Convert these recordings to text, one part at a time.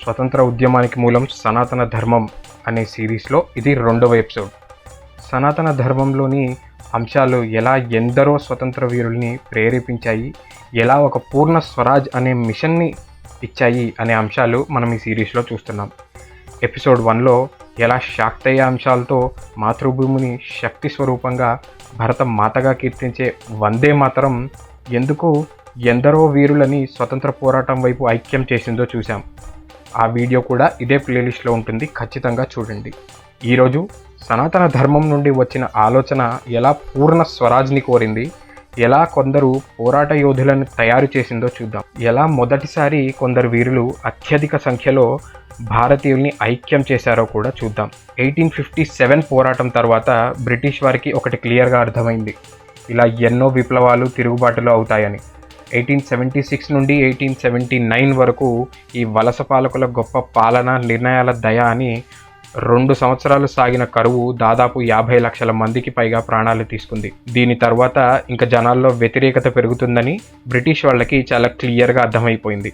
స్వతంత్ర ఉద్యమానికి మూలం సనాతన ధర్మం అనే సిరీస్లో ఇది 2వ ఎపిసోడ్. సనాతన ధర్మంలోని అంశాలు ఎలా ఎందరో స్వతంత్ర వీరుల్ని ప్రేరేపించాయి, ఎలా ఒక పూర్ణ స్వరాజ్ అనే మిషన్ని ఇచ్చాయి అనే అంశాలు మనం ఈ సిరీస్లో చూస్తున్నాం. ఎపిసోడ్ 1లో ఎలా శాక్తేయ అంశాలతో మాతృభూమిని శక్తి స్వరూపంగా భరత మాతగా కీర్తించే వందే మాతరం ఎందుకు ఎందరో వీరులని స్వతంత్ర పోరాటం వైపు ఐక్యం చేసిందో చూసాం. ఆ వీడియో కూడా ఇదే ప్లేలిస్ట్లో ఉంటుంది, ఖచ్చితంగా చూడండి. ఈరోజు సనాతన ధర్మం నుండి వచ్చిన ఆలోచన ఎలా పూర్ణ స్వరాజ్ని కోరింది, ఎలా కొందరు పోరాట యోధులను తయారు చేసిందో చూద్దాం. ఎలా మొదటిసారి కొందరు వీరులు అత్యధిక సంఖ్యలో భారతీయుల్ని ఐక్యం చేశారో కూడా చూద్దాం. 1857 పోరాటం తర్వాత బ్రిటిష్ వారికి ఒకటి క్లియర్గా అర్థమైంది, ఇలా ఎన్నో విప్లవాలు తిరుగుబాటులు అవుతాయని. 1876 నుండి 1879 వరకు ఈ వలస పాలకుల గొప్ప పాలన, నిర్ణయాల దయ అని 2 సంవత్సరాలు సాగిన కరువు దాదాపు 50 లక్షల మందికి పైగా ప్రాణాలు తీసుకుంది. దీని తర్వాత ఇంకా జనాల్లో వ్యతిరేకత పెరుగుతుందని బ్రిటిష్ వాళ్ళకి చాలా క్లియర్గా అర్థమైపోయింది.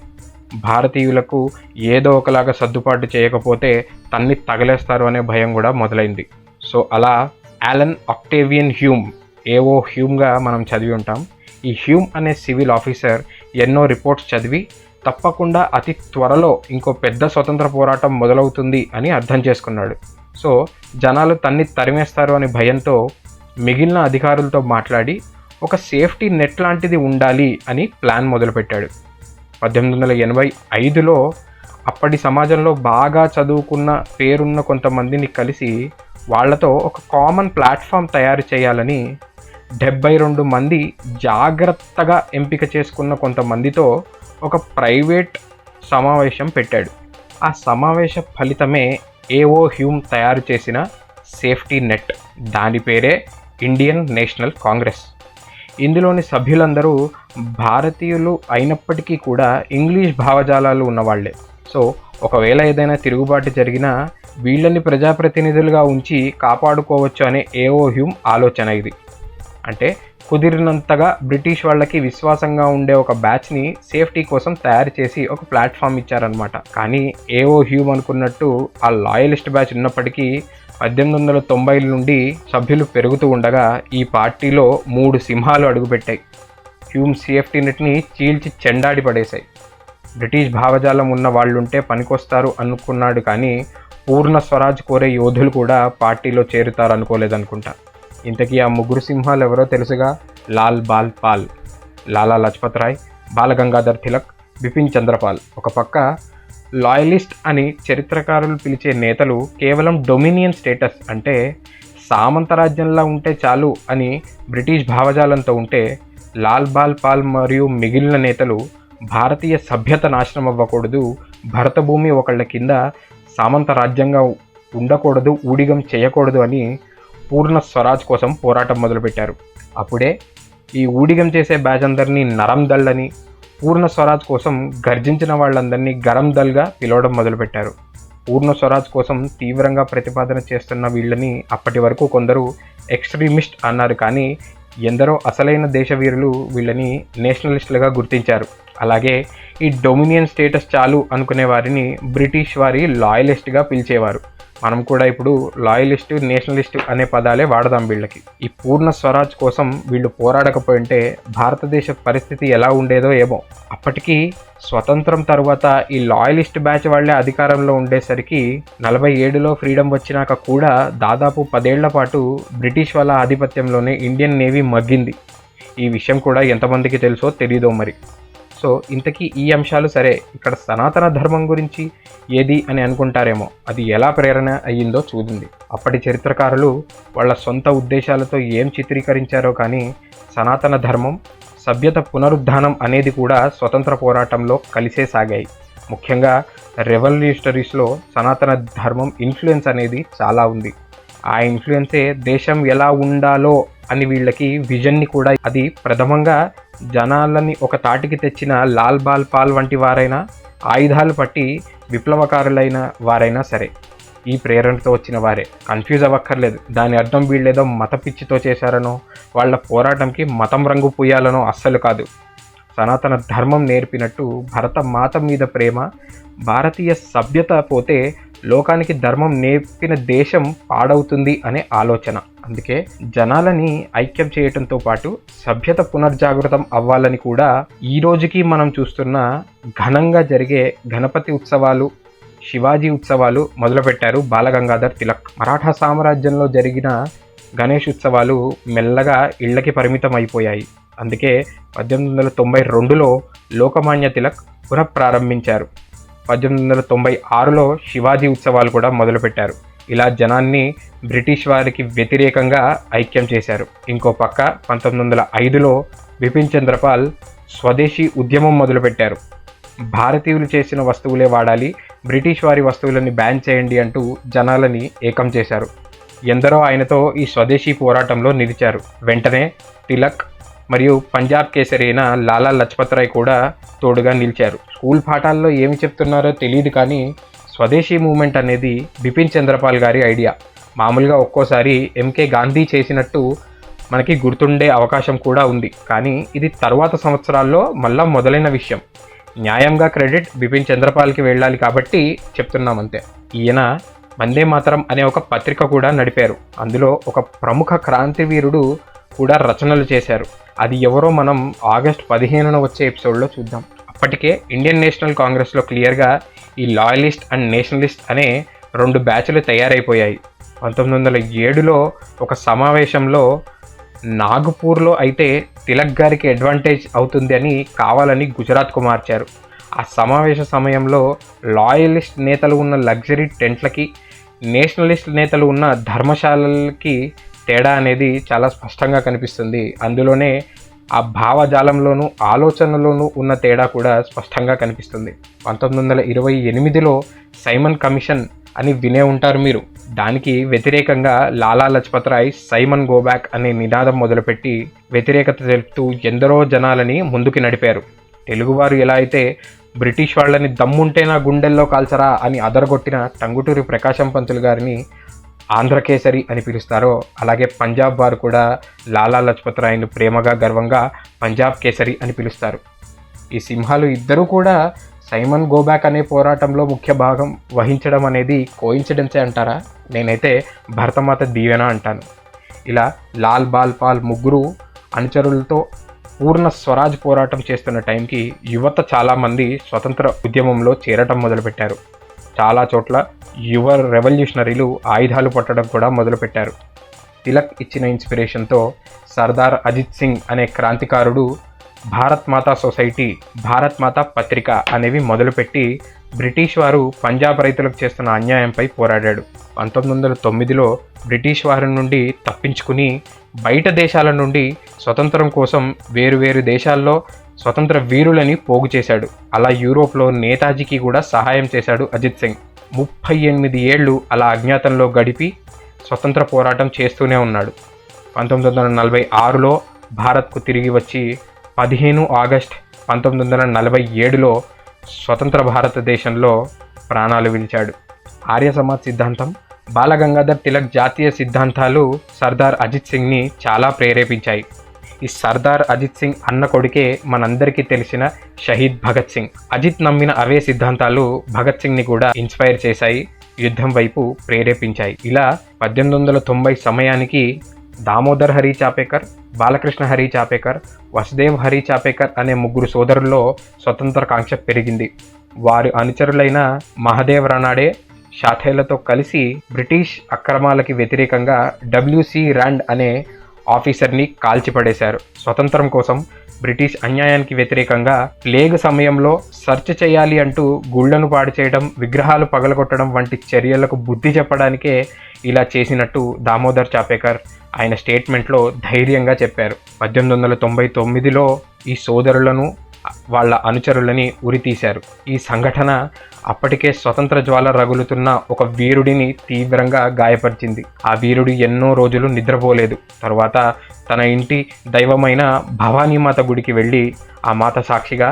భారతీయులకు ఏదో ఒకలాగా సర్దుబాటు చేయకపోతే తన్ని తగలేస్తారు అనే భయం కూడా మొదలైంది. సో అలా ఆలన్ ఆక్టేవియన్ హ్యూమ్, ఏవో హ్యూమ్గా మనం చదివి ఉంటాం. ఈ హ్యూమ్ అనే సివిల్ ఆఫీసర్ ఎన్నో రిపోర్ట్స్ చదివి తప్పకుండా అతి త్వరలో ఇంకో పెద్ద స్వతంత్ర పోరాటం మొదలవుతుంది అని అర్థం చేసుకున్నాడు. సో జనాలు తన్ని తరిమేస్తారు అనే భయంతో మిగిలిన అధికారులతో మాట్లాడి ఒక సేఫ్టీ నెట్ లాంటిది ఉండాలి అని ప్లాన్ మొదలుపెట్టాడు. 1885లో అప్పటి సమాజంలో బాగా చదువుకున్న పేరున్న కొంతమందిని కలిసి వాళ్లతో ఒక కామన్ ప్లాట్ఫామ్ తయారు చేయాలని 72 మంది జాగ్రత్తగా ఎంపిక చేసుకున్న కొంతమందితో ఒక ప్రైవేట్ సమావేశం పెట్టాడు. ఆ సమావేశ ఫలితమే ఏవో హ్యూమ్ తయారు చేసిన సేఫ్టీ నెట్. దాని పేరే ఇండియన్ నేషనల్ కాంగ్రెస్. ఇందులోని సభ్యులందరూ భారతీయులు అయినప్పటికీ కూడా ఇంగ్లీష్ భావజాలాలు ఉన్నవాళ్లే. సో ఒకవేళ ఏదైనా తిరుగుబాటు జరిగినా వీళ్ళని ప్రజాప్రతినిధులుగా ఉంచి కాపాడుకోవచ్చు అనే ఏవో హ్యూమ్ ఆలోచన ఇది. అంటే కుదిరినంతగా బ్రిటిష్ వాళ్ళకి విశ్వాసంగా ఉండే ఒక బ్యాచ్ని సేఫ్టీ కోసం తయారు చేసి ఒక ప్లాట్ఫామ్ ఇచ్చారనమాట. కానీ ఏవో హ్యూమ్ అనుకున్నట్టు ఆ లాయలిస్ట్ బ్యాచ్ ఉన్నప్పటికీ 1890 నుండి సభ్యులు పెరుగుతూ ఉండగా ఈ పార్టీలో 3 సింహాలు అడుగుపెట్టాయి. హ్యూమ్ సేఫ్టీ నెట్ని చీల్చి చెండాడి పడేశాయి. బ్రిటిష్ భావజాలం ఉన్న వాళ్ళుంటే పనికొస్తారు అనుకున్నాడు, కానీ పూర్ణ స్వరాజ్ కోరే యోధులు కూడా పార్టీలో చేరుతారు అనుకోలేదనుకుంటా. ఇంతకీ ఆ 3 సింహాలు ఎవరో తెలుసుగా? లాల్ బాల్ పాల్, లాలా లజపత్ రాయ్, బాలగంగాధర్ తిలక్, బిపిన్ చంద్రపాల్. ఒక పక్క లాయలిస్ట్ అని చరిత్రకారులు పిలిచే నేతలు కేవలం డొమినియన్ స్టేటస్ అంటే సామంతరాజ్యంలా ఉంటే చాలు అని బ్రిటిష్ భావజాలంతో ఉంటే, లాల్ బాల్ పాల్ మరియు మిగిలిన నేతలు భారతీయ సభ్యత నాశనం అవ్వకూడదు, భరతభూమి ఒకళ్ళ కింద సామంత రాజ్యంగా ఉండకూడదు, ఊడిగం చేయకూడదు అని పూర్ణ స్వరాజ్ కోసం పోరాటం మొదలుపెట్టారు. అప్పుడే ఈ ఊడిగం చేసే బ్యాచ్ అందరినీ నరం దళ్ అని, పూర్ణ స్వరాజ్ కోసం గర్జించిన వాళ్ళందరినీ గరం దళ్గా పిలవడం మొదలుపెట్టారు. పూర్ణ స్వరాజ్ కోసం తీవ్రంగా ప్రతిపాదన చేస్తున్న వీళ్ళని అప్పటి వరకు కొందరు ఎక్స్ట్రీమిస్ట్ అన్నారు, కానీ ఎందరో అసలైన దేశవీరులు వీళ్ళని నేషనలిస్టులుగా గుర్తించారు. అలాగే ఈ డొమినియన్ స్టేటస్ చాలు అనుకునే వారిని బ్రిటిష్ వారి లాయలిస్ట్గా పిలిచేవారు. మనం కూడా ఇప్పుడు లాయలిస్టు, నేషనలిస్టు అనే పదాలే వాడదాం వీళ్ళకి. ఈ పూర్ణ స్వరాజ్ కోసం వీళ్ళు పోరాడకపోయింటే భారతదేశ పరిస్థితి ఎలా ఉండేదో ఏమో. అప్పటికి స్వతంత్రం తర్వాత ఈ లాయలిస్ట్ బ్యాచ్ వాళ్లే అధికారంలో ఉండేసరికి 47లో ఫ్రీడమ్ వచ్చినాక కూడా దాదాపు 10 ఏళ్ల పాటు బ్రిటిష్ వాళ్ళ ఆధిపత్యంలోనే ఇండియన్ నేవీ మగ్గింది. ఈ విషయం కూడా ఎంతమందికి తెలుసో తెలీదో మరి. సో ఇంతకీ ఈ అంశాలు సరే, ఇక్కడ సనాతన ధర్మం గురించి ఏది అని అనుకుంటారేమో. అది ఎలా ప్రేరణ అయ్యిందో చూడండి. అప్పటి చరిత్రకారులు వాళ్ళ సొంత ఉద్దేశాలతో ఏం చిత్రీకరించారో, కానీ సనాతన ధర్మం, సభ్యత పునరుద్ధానం అనేది కూడా స్వతంత్ర పోరాటంలో కలిసే సాగాయి. ముఖ్యంగా రెవల్యూషనరీస్లో సనాతన ధర్మం ఇన్ఫ్లుయెన్స్ అనేది చాలా ఉంది. ఆ ఇన్ఫ్లుయెన్సే దేశం ఎలా ఉండాలో అని వీళ్ళకి విజన్ని కూడా, అది ప్రథమంగా జనాలని ఒక తాటికి తెచ్చిన లాల్ బాల్ పాల్ వంటి వారైనా, ఆయుధాలు పట్టి విప్లవకారులైన వారైనా సరే ఈ ప్రేరణతో వచ్చిన వారే. కన్ఫ్యూజ్ అవ్వక్కర్లేదు, దాని అర్థం వీళ్ళేదో మత పిచ్చితో చేశారనో, వాళ్ళ పోరాటంకి మతం రంగు పూయాలనో అస్సలు కాదు. సనాతన ధర్మం నేర్పినట్టు భరత మాత మీద ప్రేమ, భారతీయ సభ్యత పోతే లోకానికి ధర్మం నేర్పిన దేశం పాడవుతుంది అనే ఆలోచన. అందుకే జనాలని ఐక్యం చేయటంతో పాటు సభ్యత పునర్జాగృతం అవ్వాలని కూడా ఈ రోజుకి మనం చూస్తున్న ఘనంగా జరిగే గణపతి ఉత్సవాలు, శివాజీ ఉత్సవాలు మొదలుపెట్టారు బాలగంగాధర్ తిలక్. మరాఠా సామ్రాజ్యంలో జరిగిన గణేష్ ఉత్సవాలు మెల్లగా ఇళ్లకి పరిమితం అయిపోయాయి. అందుకే 1892లో లోకమాన్య తిలక్ పునఃప్రారంభించారు. 1896లో శివాజీ ఉత్సవాలు కూడా మొదలుపెట్టారు. ఇలా జనాన్ని బ్రిటిష్ వారికి వ్యతిరేకంగా ఐక్యం చేశారు. ఇంకో పక్క 1905లో బిపిన్ చంద్రపాల్ స్వదేశీ ఉద్యమం మొదలుపెట్టారు. భారతీయులు చేసిన వస్తువులే వాడాలి, బ్రిటిష్ వారి వస్తువులని బ్యాన్ చేయండి అంటూ జనాలని ఏకం చేశారు. ఎందరో ఆయనతో ఈ స్వదేశీ పోరాటంలో నిలిచారు. వెంటనే తిలక్ మరియు పంజాబ్ కేసరి అయిన లాలా లజపత్ రాయ్ కూడా తోడుగా నిలిచారు. స్కూల్ పాఠాల్లో ఏమి చెప్తున్నారో తెలియదు, కానీ స్వదేశీ మూమెంట్ అనేది బిపిన్ చంద్రపాల్ గారి ఐడియా. మామూలుగా ఒక్కోసారి ఎంకే గాంధీ చేసినట్టు మనకి గుర్తుండే అవకాశం కూడా ఉంది, కానీ ఇది తరువాత సంవత్సరాల్లో మళ్ళా మొదలైన విషయం. న్యాయంగా క్రెడిట్ బిపిన్ చంద్రపాల్కి వెళ్ళాలి కాబట్టి చెప్తున్నామంతే. ఈయన వందే మాతరం అనే ఒక పత్రిక కూడా నడిపారు. అందులో ఒక ప్రముఖ క్రాంతివీరుడు కూడా రచనలు చేశారు. అది ఎవరో మనం ఆగస్టు 15న వచ్చే ఎపిసోడ్లో చూద్దాం. అప్పటికే ఇండియన్ నేషనల్ కాంగ్రెస్లో క్లియర్గా ఈ లాయలిస్ట్ అండ్ నేషనలిస్ట్ అనే 2 బ్యాచ్లు తయారైపోయాయి. 1907లో ఒక సమావేశంలో నాగపూర్లో అయితే తిలక్ గారికి అడ్వాంటేజ్ అవుతుంది అని కావాలని గుజరాత్కు మార్చారు. ఆ సమావేశ సమయంలో లాయలిస్ట్ నేతలు ఉన్న లగ్జరీ టెంట్లకి, నేషనలిస్ట్ నేతలు ఉన్న ధర్మశాలలకి తేడా అనేది చాలా స్పష్టంగా కనిపిస్తుంది. అందులోనే ఆ భావజాలంలోనూ ఆలోచనలోనూ ఉన్న తేడా కూడా స్పష్టంగా కనిపిస్తుంది. 1928లో సైమన్ కమిషన్ అని వినే ఉంటారు మీరు. దానికి వ్యతిరేకంగా లాలా లజపత్ రాయ్ సైమన్ గోబ్యాక్ అనే నినాదం మొదలుపెట్టి వ్యతిరేకత తెలుపుతూ ఎందరో జనాలని ముందుకు నడిపారు. తెలుగువారు ఎలా అయితే బ్రిటిష్ వాళ్ళని దమ్ముంటే నా గుండెల్లో కాల్చరా అని అదరగొట్టిన టంగుటూరి ప్రకాశం పంతులు గారిని ఆంధ్రకేసరి అని పిలుస్తారో, అలాగే పంజాబ్ వారు కూడా లాలా లజపత్ రాయ్ను ప్రేమగా గర్వంగా పంజాబ్ కేసరి అని పిలుస్తారు. ఈ సింహాలు ఇద్దరూ కూడా సైమన్ గోబ్యాక్ అనే పోరాటంలో ముఖ్య భాగం వహించడం అనేది కోయిన్సిడెన్సే అంటారా? నేనైతే భరతమాత దీవెన అంటాను. ఇలా లాల్ బాల్ పాల్ ముగ్గురు అనుచరులతో పూర్ణ స్వరాజ్ పోరాటం చేస్తున్న టైంకి యువత చాలామంది స్వతంత్ర ఉద్యమంలో చేరటం మొదలుపెట్టారు. చాలా చోట్ల యువ రెవల్యూషనరీలు ఆయుధాలు పట్టడం కూడా మొదలుపెట్టారు. తిలక్ ఇచ్చిన ఇన్స్పిరేషన్తో సర్దార్ అజిత్ సింగ్ అనే క్రాంతికారుడు భారత్ మాతా సొసైటీ, భారత్ మాతా పత్రిక అనేవి మొదలుపెట్టి బ్రిటిష్ వారు పంజాబ్ రైతులకు చేస్తున్న అన్యాయంపై పోరాడాడు. 1909లో బ్రిటిష్ వారి నుండి తప్పించుకుని బయట దేశాల నుండి స్వతంత్రం కోసం వేరువేరు దేశాల్లో స్వతంత్ర వీరులని పోగు చేశాడు. అలా యూరోప్లో నేతాజీకి కూడా సహాయం చేశాడు అజిత్ సింగ్. 38 ఏళ్ళు అలా అజ్ఞాతంలో గడిపి స్వతంత్ర పోరాటం చేస్తూనే ఉన్నాడు. 1946లో భారత్కు తిరిగి వచ్చి 15 ఆగస్టు 1947లో స్వతంత్ర భారతదేశంలో ప్రాణాలు విడిచాడు. ఆర్య సమాజ్ సిద్ధాంతం, బాలగంగాధర్ తిలక్ జాతీయ సిద్ధాంతాలు సర్దార్ అజిత్ సింగ్ని చాలా ప్రేరేపించాయి. ఈ సర్దార్ అజిత్ సింగ్ అన్న కొడుకే మనందరికీ తెలిసిన షహీద్ భగత్ సింగ్. అజిత్ నమ్మిన అవే సిద్ధాంతాలు భగత్ సింగ్ని కూడా ఇన్స్పైర్ చేశాయి, యుద్ధం వైపు ప్రేరేపించాయి. ఇలా 1890 సమయానికి దామోదర్ హరి చాపేకర్, బాలకృష్ణ హరి చాపేకర్, వసుదేవ్ హరి చాపేకర్ అనే 3 సోదరుల్లో స్వతంత్ర కాంక్ష పెరిగింది. వారి అనుచరులైన మహదేవ్ రనాడే, షాథేలతో కలిసి బ్రిటిష్ అక్రమాలకి వ్యతిరేకంగా డబ్ల్యూసి ర్యాండ్ అనే ఆఫీసర్ని కాల్చిపడేశారు. స్వతంత్రం కోసం బ్రిటిష్ అన్యాయానికి వ్యతిరేకంగా ప్లేగ్ సమయంలో సెర్చ్ చేయాలి అంటూ గుళ్లను పాడు చేయడం, విగ్రహాలు పగలగొట్టడం వంటి చర్యలకు బుద్ధి చెప్పడానికే ఇలా చేసినట్టు దామోదర్ చాపేకర్ ఆయన స్టేట్మెంట్లో ధైర్యంగా చెప్పారు. 1899లో ఈ సోదరులను, వాళ్ళ అనుచరులని ఉరితీశారు. ఈ సంఘటన అప్పటికే స్వతంత్ర జ్వాల రగులుతున్న ఒక వీరుడిని తీవ్రంగా గాయపరిచింది. ఆ వీరుడు ఎన్నో రోజులు నిద్రపోలేదు. తరువాత తన ఇంటి దైవమైన భవానీమాత గుడికి వెళ్ళి ఆ మాత సాక్షిగా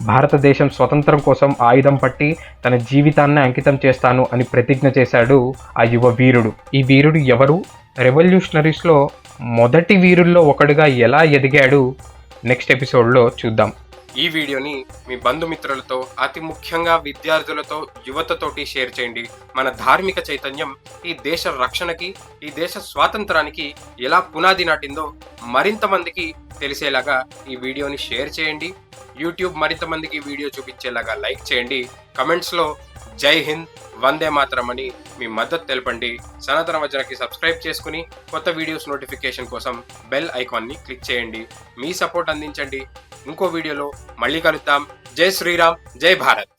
భారతదేశం స్వతంత్రం కోసం ఆయుధం పట్టి తన జీవితాన్ని అంకితం చేస్తాను అని ప్రతిజ్ఞ చేశాడు ఆ యువ వీరుడు. ఈ వీరుడు ఎవరు? రెవల్యూషనరీస్లో మొదటి వీరుల్లో ఒకడుగా ఎలా ఎదిగాడు? నెక్స్ట్ ఎపిసోడ్లో చూద్దాం. ఈ వీడియోని మీ బంధుమిత్రులతో, అతి ముఖ్యంగా విద్యార్థులతో, యువతతోటి షేర్ చేయండి. మన ధార్మిక చైతన్యం ఈ దేశ రక్షణకి, ఈ దేశ స్వాతంత్రానికి ఎలా పునాది నాటిందో మరింత మందికి తెలిసేలాగా ఈ వీడియోని షేర్ చేయండి. యూట్యూబ్ మరింత మందికి వీడియో చూపించేలాగా లైక్ చేయండి. కమెంట్స్లో జై హింద్, వందే మాతరం అని మీ మద్దతు తెలపండి. సనాతన వజ్రకి సబ్స్క్రైబ్ చేసుకుని కొత్త వీడియోస్ నోటిఫికేషన్ కోసం బెల్ ఐకాన్ని క్లిక్ చేయండి. మీ సపోర్ట్ అందించండి. ఇంకో వీడియోలో మళ్ళీ కలుద్దాం. జై శ్రీరామ్, జై భారత్.